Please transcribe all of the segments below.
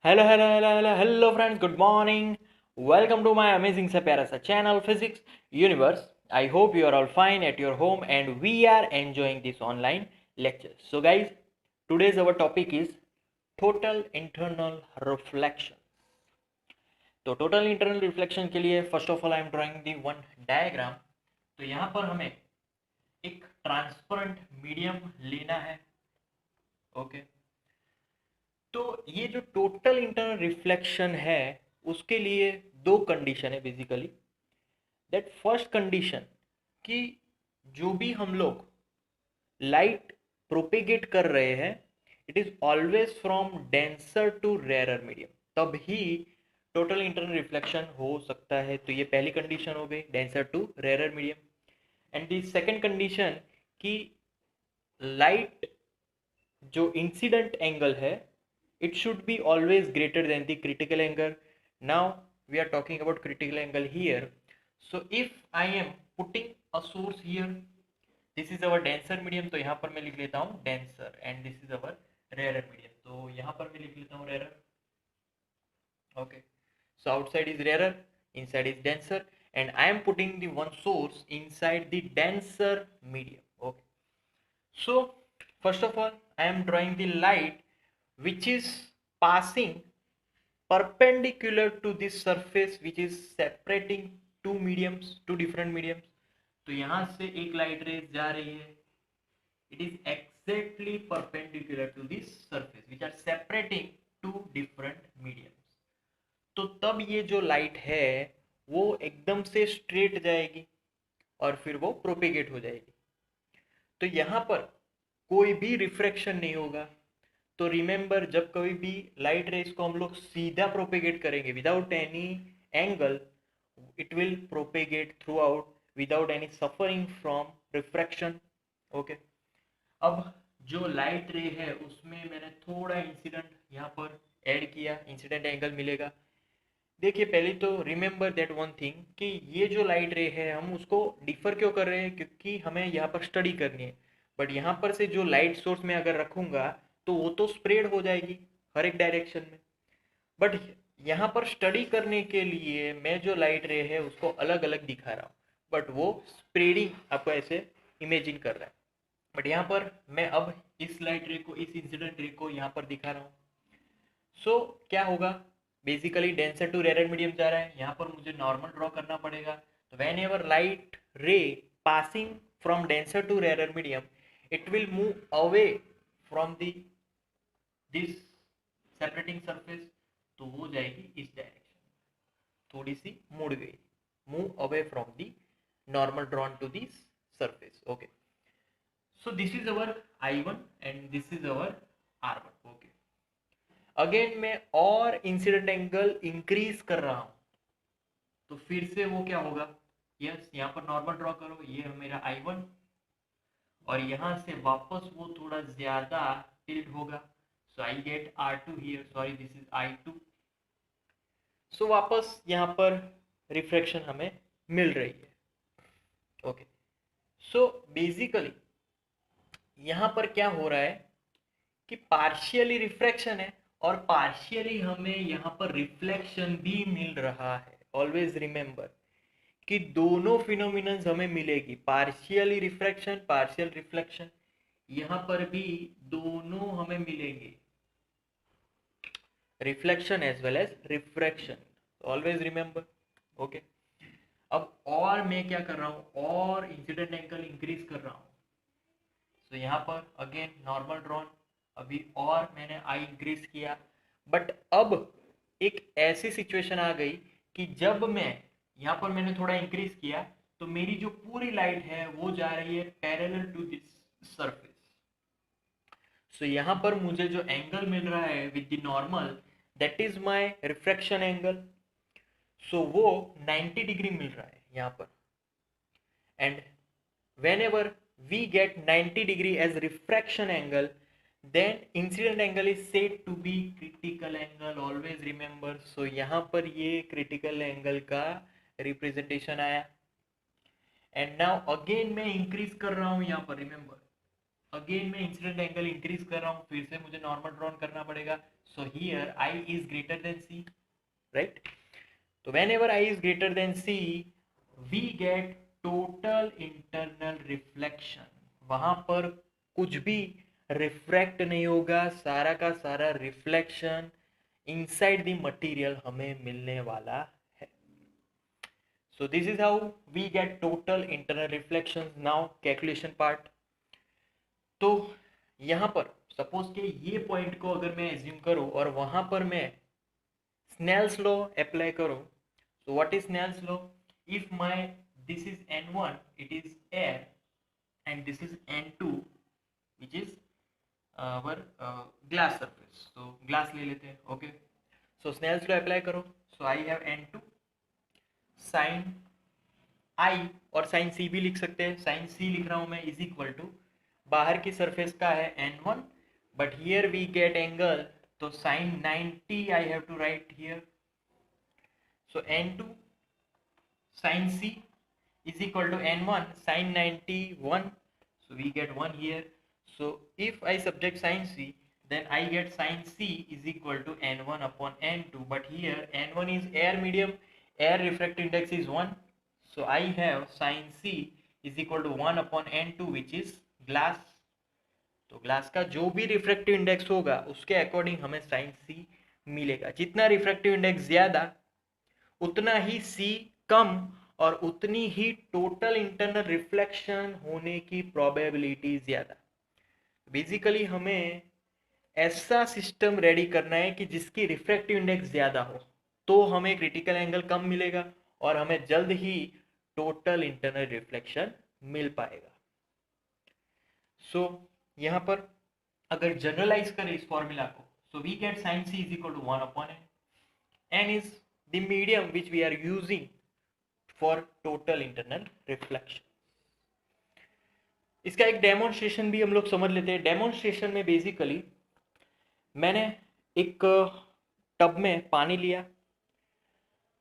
Hello friends, good morning. Welcome to my amazing सा प्यारा सा channel Physics Universe. I hope you are all fine at your home and we are enjoying this online lecture. So guys, today's our topic is total internal reflection. तो total internal reflection के लिए first of all I am drawing the one diagram. तो यहाँ पर हमें एक transparent medium लेना है. ओके. तो ये जो टोटल इंटरनल रिफ्लेक्शन है उसके लिए दो कंडीशन है बेसिकली. दैट फर्स्ट कंडीशन कि जो भी हम लोग लाइट प्रोपेगेट कर रहे हैं it is always from denser to rare medium, तब ही टोटल इंटरनल रिफ्लेक्शन हो सकता है. तो ये पहली कंडीशन हो गई, denser to rare medium. And the second condition कि लाइट जो इंसिडेंट एंगल है it should be always greater than the critical angle. Now we are talking about critical angle here. So if I am putting a source here, this is our denser medium, तो यहाँ पर मैं लिख लेता हूँ denser and this is our rarer medium. तो यहाँ पर मैं लिख लेता हूँ rarer. Okay. So outside is rarer, inside is denser, and I am putting the one source inside the denser medium. Okay. So first of all, I am drawing the light which is passing perpendicular to this surface which is separating two different mediums. तो यहाँ से एक light rays जा रही है, it is exactly perpendicular to this surface which are separating two different mediums. तो तब ये जो लाइट है वो एकदम से स्ट्रेट जाएगी और फिर वो प्रोपेगेट हो जाएगी. तो यहाँ पर कोई भी रिफ्रैक्शन नहीं होगा. तो रिमेंबर, जब कभी भी लाइट रेस को हम लोग सीधा प्रोपेगेट करेंगे without any angle, it will propagate through out without any suffering from refraction. Okay. अब जो लाइट रे है उसमें मैंने थोड़ा इंसिडेंट यहाँ पर ऐड किया, इंसिडेंट एंगल मिलेगा. देखिए पहले तो रिमेंबर दैट वन थिंग कि ये जो लाइट रे है हम उसको डिफर क्यों कर रहे हैं, क्योंकि हमें यहाँ पर स्टडी करनी है. बट यहाँ पर से जो लाइट सोर्स में अगर रखूंगा तो वो तो स्प्रेड हो जाएगी हर एक डायरेक्शन में. बट यहाँ पर स्टडी करने के लिए मैं जो लाइट रे है उसको अलग अलग दिखा रहा हूँ, बट वो स्प्रेडिंग आपको ऐसे इमेजिन कर रहा है. बट यहाँ पर मैं अब इस लाइट रे को, इस इंसिडेंट रे को यहाँ पर दिखा रहा हूँ. सो क्या होगा, basically denser to rare medium जा रहा है, यहाँ पर मुझे नॉर्मल ड्रॉ करना पड़ेगा. तो whenever light ray passing from denser to rare medium it will move away from the this separating surface. तो वो जाएगी इस डायरेक्शन, थोड़ी सी मुड़ गई, move away from the normal drawn to this surface. Okay. So this is our I1 and this is our R1. Okay. Again मैं और इंसिडेंट एंगल इंक्रीज कर रहा हूं, तो फिर से वो क्या होगा, यस यहाँ पर नॉर्मल ड्रॉ करो, ये मेरा I1 और यहाँ से वापस वो थोड़ा ज्यादा टिल्ट होगा. So I get R2 here, sorry this is I2. So वापस यहाँ पर रिफ्रैक्शन हमें मिल रही है. ओके. सो बेसिकली यहाँ पर क्या हो रहा है कि पार्शियली रिफ्रैक्शन है और पार्शियली हमें यहाँ पर रिफ्लेक्शन भी मिल रहा है. ऑलवेज रिमेंबर कि दोनों फिनोमिनन्स हमें मिलेगी, पार्शियली रिफ्रैक्शन, पार्शियल रिफ्लेक्शन. यहाँ पर भी दोनों हमें मिलेंगे, reflection as well as refraction. Always remember. Okay. अब और मैं क्या कर रहा हूँ, और इंसिडेंट एंगल इंक्रीज कर रहा हूँ. तो यहाँ पर अगेन नॉर्मल ड्रॉन, अभी और मैंने आई इंक्रीज किया. बट अब एक ऐसी सिचुएशन आ गई कि जब मैं यहाँ पर मैंने थोड़ा इंक्रीज किया तो मेरी जो पूरी लाइट है वो जा रही है parallel to this surface. So यहाँ पर मुझे जो एंगल मिल रहा है with the normal, that is my refraction angle. So वो 90 डिग्री मिल रहा है यहाँ पर. And whenever we get 90 degree as refraction angle, then incident angle is said to be critical angle. Always remember. So यहाँ पर ये critical angle का representation आया. And now again मैं increase कर रहा हूँ यहाँ पर. Remember, अगेन मैं इंसिडेंट एंगल इंक्रीज कर रहा हूँ, फिर से मुझे नॉर्मल ड्रॉन करना पड़ेगा. So here I is greater than C, right? So whenever I is greater than C, we get total internal reflection. वहां पर कुछ भी रिफ्रैक्ट नहीं होगा, सारा का सारा रिफ्लेक्शन इनसाइड द मटेरियल हमें मिलने वाला है. So this is how we get total internal reflections. Now calculation part. तो यहाँ पर सपोज के ये पॉइंट को अगर मैं एज्यूम करूँ और वहां पर मैं स्नेल्स लॉ अप्लाई करूँ. So what is Snell's law? If this is N1, it is air, and this is N2, which is our glass surface. So glass ले लेते हैं, okay? So Snell's law apply करो. So I have N2 sin I और sin C भी लिख सकते हैं. sin C लिख रहा हूँ मैं is equal to बाहर की सरफेस का है N1, but here we get angle, तो sin 90 I have to write here. So N2 sin C is equal to N1 sin 91. So we get 1 here. So if I subtract sin C, then I get sin C is equal to N1 upon N2. But here N1 is air medium, air refractive index is 1. So I have sin C is equal to 1 upon N2, which is glass. तो glass का जो भी refractive index होगा उसके according हमें sin C मिलेगा. जितना refractive index ज्यादा उतना ही C कम और उतनी ही टोटल इंटरनल रिफ्लेक्शन होने की प्रोबेबिलिटी ज्यादा. बेसिकली हमें ऐसा सिस्टम रेडी करना है कि जिसकी रिफ्रैक्टिव इंडेक्स ज्यादा हो, तो हमें क्रिटिकल एंगल कम मिलेगा और हमें जल्द ही टोटल इंटरनल रिफ्लेक्शन मिल पाएगा. सो यहाँ पर अगर जनरलाइज करें इस फॉर्मूला को, so we get sin C is equal to 1 upon n. n is the medium which we are using for total internal reflection. इसका एक डेमोन्स्ट्रेशन भी हम लोग समझ लेते हैं. डेमोन्स्ट्रेशन में बेसिकली मैंने एक टब में पानी लिया,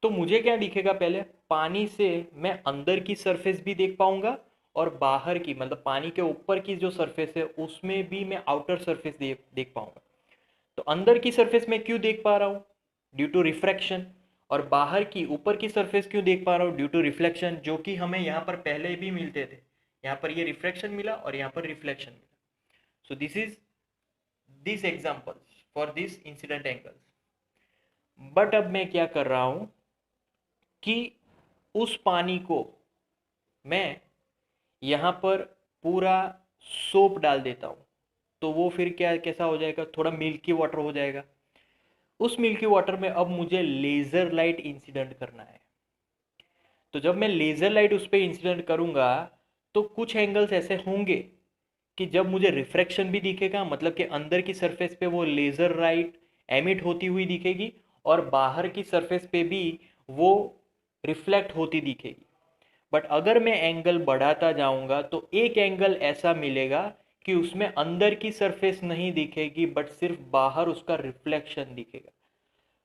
तो मुझे क्या दिखेगा, पहले पानी से मैं अंदर की सरफेस भी देख पाऊंगा और बाहर की, मतलब पानी के ऊपर की जो सरफेस है उसमें भी मैं आउटर सरफेस देख पाऊंगा. तो अंदर की सरफेस में क्यों देख पा रहा हूँ, ड्यू टू रिफ्रैक्शन, और बाहर की ऊपर की सरफेस क्यों देख पा रहा हूँ, ड्यू टू रिफ्लेक्शन, जो कि हमें यहाँ पर पहले भी मिलते थे. यहाँ पर ये रिफ्रैक्शन मिला और यहाँ पर रिफ्लेक्शन मिला. सो this is this example for this incident angles. But अब मैं क्या कर रहा हूँ कि उस पानी को मैं यहाँ पर पूरा सोप डाल देता हूँ, तो वो फिर क्या कैसा हो जाएगा, थोड़ा मिल्की वाटर हो जाएगा. उस मिल्की वाटर में अब मुझे लेजर लाइट इंसिडेंट करना है. तो जब मैं लेजर लाइट उस पर इंसिडेंट करूंगा तो कुछ एंगल्स ऐसे होंगे कि जब मुझे रिफ्रैक्शन भी दिखेगा, मतलब कि अंदर की सरफेस पे वो लेजर लाइट एमिट होती हुई दिखेगी और बाहर की सरफेस पे भी वो रिफ्लेक्ट होती दिखेगी. बट अगर मैं एंगल बढ़ाता जाऊंगा तो एक एंगल ऐसा मिलेगा कि उसमें अंदर की सरफेस नहीं दिखेगी बट सिर्फ बाहर उसका रिफ्लेक्शन दिखेगा.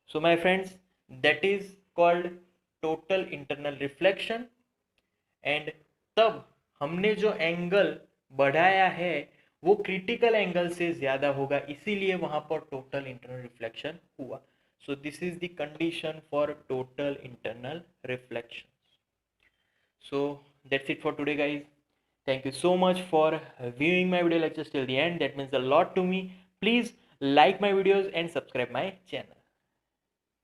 So my friends, that is called total internal reflection. And तब हमने जो एंगल बढ़ाया है वो क्रिटिकल एंगल से ज्यादा होगा, इसीलिए वहां पर टोटल इंटरनल रिफ्लेक्शन हुआ. सो this is the condition for total internal reflection. So that's it for today, guys. Thank you so much for viewing my video lectures till the end. That means a lot to me. Please like my videos and subscribe my channel.